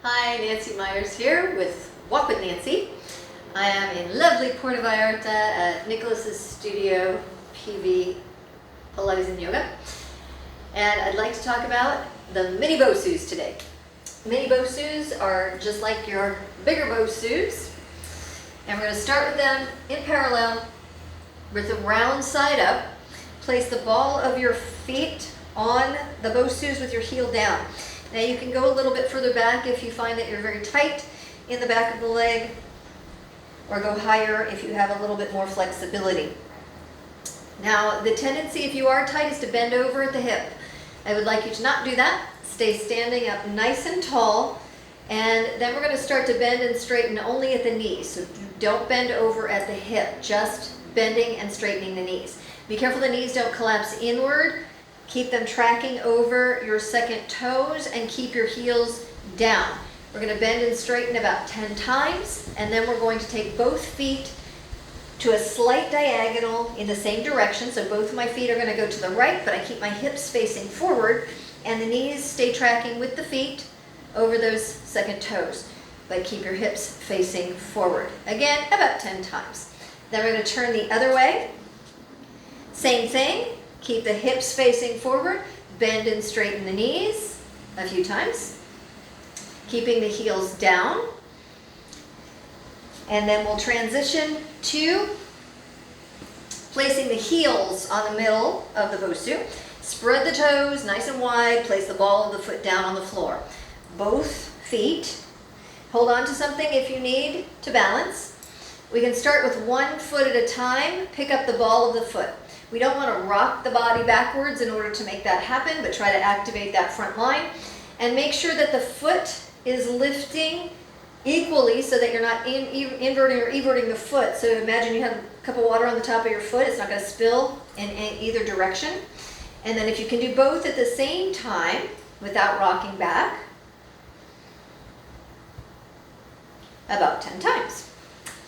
Hi, Nancy Myers here with Walk with Nancy. I am in lovely Puerto Vallarta at Nicholas's studio, PV Pilates and Yoga. And I'd like to talk about the mini Bosus today. Mini Bosus are just like your bigger Bosus. And we're going to start with them in parallel with the round side up. Place the ball of your feet on the Bosus with your heel down. Now you can go a little bit further back if you find that you're very tight in the back of the leg, or go higher if you have a little bit more flexibility. Now the tendency, if you are tight, is to bend over at the hip. I would like you to not do that. Stay standing up nice and tall, and then we're going to start to bend and straighten only at the knees. So don't bend over at the hip, just bending and straightening the knees. Be careful the knees don't collapse inward. Keep them tracking over your second toes and keep your heels down. We're going to bend and straighten about 10 times, and then we're going to take both feet to a slight diagonal in the same direction. So both of my feet are going to go to the right, but I keep my hips facing forward, and the knees stay tracking with the feet over those second toes. But keep your hips facing forward. Again, about 10 times. Then we're going to turn the other way. Same thing. Keep the hips facing forward, bend and straighten the knees a few times, keeping the heels down. And then we'll transition to placing the heels on the middle of the Bosu. Spread the toes nice and wide, place the ball of the foot down on the floor. Both feet. Hold on to something if you need to balance. We can start with one foot at a time, pick up the ball of the foot. We don't want to rock the body backwards in order to make that happen, but try to activate that front line. And make sure that the foot is lifting equally so that you're not inverting or everting the foot. So imagine you have a cup of water on the top of your foot. It's not going to spill in either direction. And then if you can do both at the same time without rocking back, about 10 times.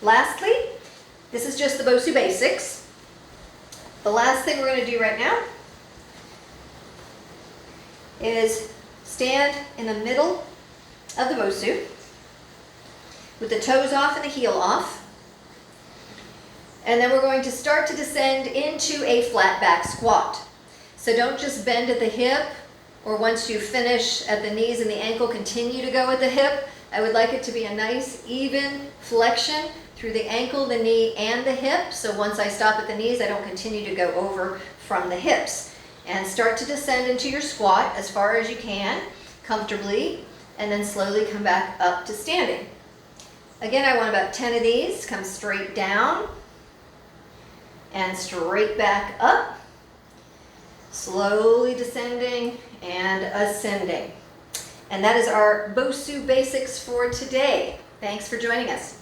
Lastly, this is just the Bosu basics. The last thing we're going to do right now is stand in the middle of the Bosu with the toes off and the heel off. And then we're going to start to descend into a flat back squat. So don't just bend at the hip, or once you finish at the knees and the ankle, continue to go at the hip. I would like it to be a nice even flexion through the ankle, the knee, and the hip. So once I stop at the knees, I don't continue to go over from the hips. And start to descend into your squat as far as you can, comfortably, and then slowly come back up to standing. Again, I want about 10 of these. Come straight down and straight back up. Slowly descending and ascending. And that is our Bosu basics for today. Thanks for joining us.